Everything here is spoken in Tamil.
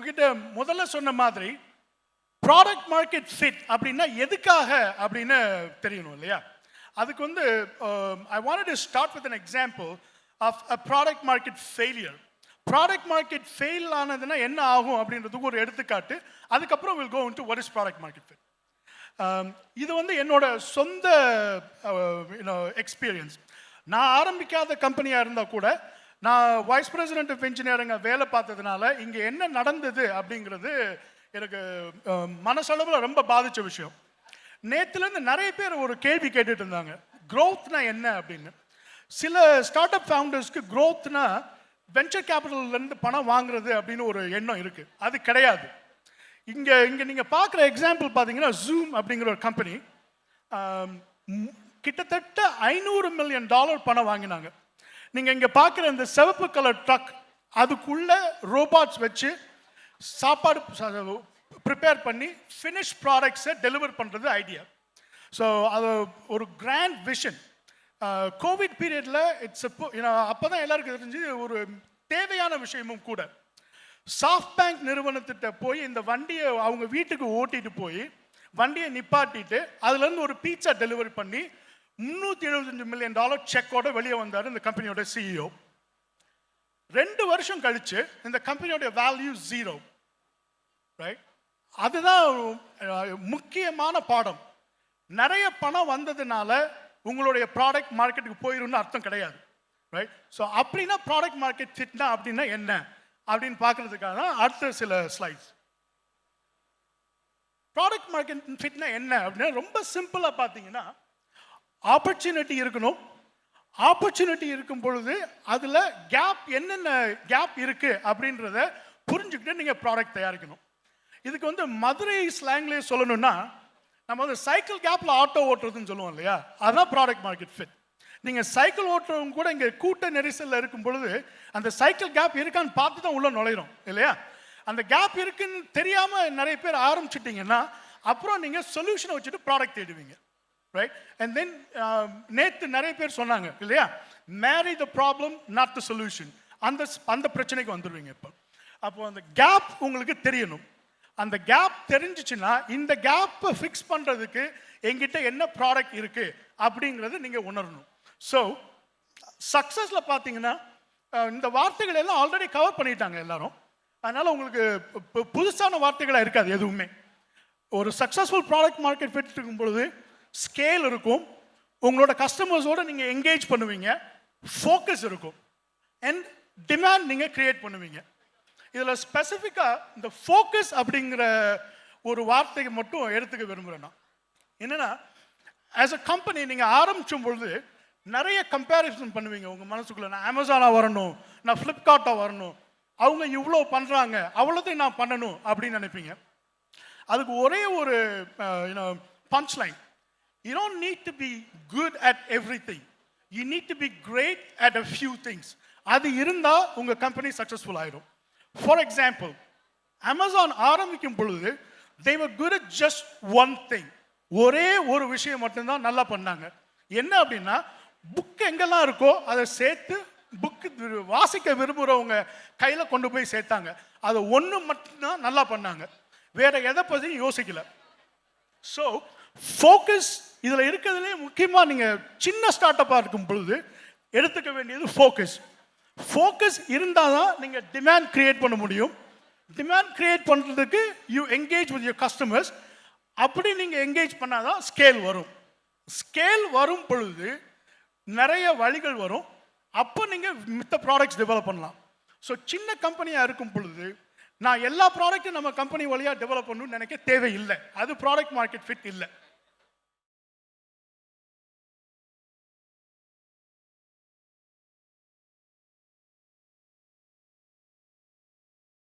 உங்ககிட்ட முதல்ல சொன்ன மாதிரி ப்ராடக்ட் மார்க்கெட் ஃபிட் அப்படின்னா எதுக்காக அப்படின்னு தெரியணும் இல்லையா? அதுக்கு வந்து I wanted to start with an example of a product market failure. Product market fail ஆனதுன்னா என்ன ஆகும் அப்படின்றதுக்கு ஒரு எடுத்துக்காட்டு. அதுக்கப்புறம் will go into what is product market fit. இது வந்து என்னோட சொந்த எக்ஸ்பீரியன்ஸ். நான் ஆரம்பிக்காத கம்பெனியாக இருந்தால் கூட நான் வைஸ் பிரசிடென்ட் ஆஃப் இன்ஜினியரிங்கை வேலை பார்த்ததுனால இங்கே என்ன நடந்தது அப்படிங்கிறது எனக்கு மனசளவில் ரொம்ப பாதித்த விஷயம். நேற்றுலேருந்து நிறைய பேர் ஒரு கேள்வி கேட்டுட்டு இருந்தாங்க, க்ரோத்னா என்ன அப்படின்னு. சில ஸ்டார்ட் அப் ஃபவுண்டர்ஸ்க்கு க்ரோத்னா வெஞ்சர் கேபிட்டல்லேருந்து பணம் வாங்குறது அப்படின்னு ஒரு எண்ணம் இருக்குது. அது கிடையாது. இங்கே நீங்கள் பார்க்குற எக்ஸாம்பிள் பார்த்தீங்கன்னா ஜூம் அப்படிங்கிற ஒரு கம்பெனி கிட்டத்தட்ட $500 மில்லியன் பணம் வாங்கினாங்க. நீங்கள் இங்கே பார்க்குற இந்த சிவப்பு கலர் ட்ரக், அதுக்குள்ளே ரோபாட்ஸ் வச்சு சாப்பாடு ப்ரிப்பேர் பண்ணி ஃபினிஷ் ப்ராடக்ட்ஸை டெலிவர் பண்ணுறது ஐடியா. ஸோ அது ஒரு கிராண்ட் விஷன். கோவிட் பீரியடில் இட்ஸ் அப்போ தான் எல்லாருக்கும் தெரிஞ்சு ஒரு தேவையான விஷயமும் கூட. சாஃப்ட் பேங்க் நிறுவனத்திட்ட போய் இந்த வண்டியை அவங்க வீட்டுக்கு ஓட்டிட்டு போய் வண்டியை நிப்பாட்டிட்டு அதுலேருந்து ஒரு பீட்சா டெலிவரி பண்ணி $375 மில்லியன் செக்கோட வெளியே வந்தார் இந்த கம்பெனியோட சிஇஓ. 2 வருஷம் கழிச்சு இந்த கம்பெனியோட வேல்யூ 0. ரைட்? அதுதான் முக்கியமான பாடம். நிறைய பணம் வந்ததுனால உங்களுடைய ப்ராடக்ட் மார்க்கெட்டுக்கு போயிரும்னு அர்த்தம் கிடையாது. ரைட்? ஸோ அப்படின்னா ப்ராடக்ட் மார்க்கெட் ஃபிட்னா அப்படின்னா என்ன அப்படின்னு பார்க்கறதுக்காக தான் அடுத்த சில ஸ்லைட்ஸ். ப்ராடக்ட் மார்க்கெட் ஃபிட்னா என்ன அப்படின்னா ரொம்ப சிம்பிளாக பார்த்தீங்கன்னா ஆப்பர்ச்சுனிட்டி இருக்கணும். ஆப்பர்ச்சுனிட்டி இருக்கும் பொழுது அதில் கேப் என்னென்ன கேப் இருக்குது அப்படின்றத புரிஞ்சுக்கிட்டு நீங்கள் ப்ராடக்ட் தயாரிக்கணும். இதுக்கு வந்து மதுரை ஸ்லாங்லேயே சொல்லணும்னா நம்ம வந்து சைக்கிள் கேப்பில் ஆட்டோ ஓட்டுறதுன்னு சொல்லுவோம் இல்லையா? அதுதான் ப்ராடக்ட் மார்க்கெட் ஃபிட். நீங்கள் சைக்கிள் ஓட்டுறவங்க கூட இங்கே கூட்ட நெரிசலில் இருக்கும் பொழுது அந்த சைக்கிள் கேப் இருக்கான்னு பார்த்து தான் உள்ளே நுழையிறோம் இல்லையா? அந்த கேப் இருக்குன்னு தெரியாமல் நிறைய பேர் ஆரம்பிச்சிட்டிங்கன்னா அப்புறம் நீங்கள் சொல்யூஷனை வச்சுட்டு ப்ராடக்ட் தேடுவீங்க. ரைட்? அண்ட் தென் நேற்று நிறைய பேர் சொன்னாங்க இல்லையா, marry the problem not the solution. அந்த பிரச்சனைக்கு வந்துடுவீங்க. அப்போ அந்த கேப் உங்களுக்கு தெரியணும். அந்த கேப் தெரிஞ்சிச்சுன்னா இந்த கேப்பை ஃபிக்ஸ் பண்ணுறதுக்கு எங்கிட்ட என்ன ப்ராடக்ட் இருக்குது அப்படிங்கிறது நீங்கள் உணரணும். ஸோ சக்ஸஸில் பார்த்தீங்கன்னா இந்த வார்த்தைகள் எல்லாம் ஆல்ரெடி கவர் பண்ணிட்டாங்க எல்லாரும். அதனால் உங்களுக்கு புதுசான வார்த்தைகளாக இருக்காது எதுவுமே. ஒரு சக்ஸஸ்ஃபுல் ப்ராடக்ட் மார்க்கெட் ஃபிட் இருக்கும் பொழுது ஸ்கேல் இருக்கும், உங்களோட கஸ்டமர்ஸோடு நீங்கள் என்கேஜ் பண்ணுவீங்க, ஃபோக்கஸ் இருக்கும், அண்ட் டிமாண்ட் நீங்கள் க்ரியேட் பண்ணுவீங்க. இதில் ஸ்பெசிஃபிக்காக இந்த ஃபோக்கஸ் அப்படிங்கிற ஒரு வார்த்தைக்கு மட்டும் எடுத்துக்க விரும்புகிறேன் நான். என்னென்னா ஆஸ் அ கம்பெனி நீங்கள் ஆரம்பிக்கும் பொழுது நிறைய கம்பேரிசன் பண்ணுவீங்க உங்கள் மனசுக்குள்ளே. நான் அமேசானாக வரணும், நான் ஃப்ளிப்கார்ட்டாக வரணும், அவங்க இவ்வளோ பண்ணுறாங்க அவ்வளோத்தையும் நான் பண்ணணும் அப்படின்னு நினைப்பீங்க. அதுக்கு ஒரே ஒரு punch line, you don't need to be good at everything, you need to be great at a few things. அது இருந்தால் உங்கள் கம்பெனி சக்ஸஸ்ஃபுல் ஆயிடும். ஃபார் எக்ஸாம்பிள், அமேசான் ஆரம்பிக்கும் பொழுது they were good at just one thing. ஒரே ஒரு விஷயம் மட்டும்தான் நல்லா பண்ணாங்க. என்ன அப்படின்னா புக் எங்கெல்லாம் இருக்கோ அதை சேர்த்து புக்கு வாசிக்க விரும்புகிறவங்க கையில் கொண்டு போய் சேர்த்தாங்க. அதை ஒன்று மட்டும்தான் நல்லா பண்ணாங்க, வேற எதை பற்றியும் யோசிக்கல. ஸோ ஃபோக்கஸ் இதில் இருக்கிறதுலே முக்கியமாக நீங்கள் சின்ன ஸ்டார்ட் அப்பாக இருக்கும் பொழுது எடுத்துக்க வேண்டியது ஃபோக்கஸ். ஃபோக்கஸ் இருந்தால் தான் நீங்கள் டிமாண்ட் கிரியேட் பண்ண முடியும். டிமாண்ட் கிரியேட் பண்ணுறதுக்கு you engage with your customers. அப்படி நீங்கள் என்கேஜ் பண்ணால் தான் ஸ்கேல் வரும். ஸ்கேல் வரும் பொழுது நிறைய வழிகள் வரும். அப்போ நீங்கள் மித்த ப்ராடக்ட்ஸ் டெவலப் பண்ணலாம். ஸோ சின்ன கம்பெனியாக இருக்கும் பொழுது நான் எல்லா ப்ராடக்ட்டும் நம்ம கம்பெனி வழியாக டெவலப் பண்ணணும்னு நினைக்க தேவையில்லை. அது ப்ராடக்ட் மார்க்கெட் ஃபிட் இல்லை.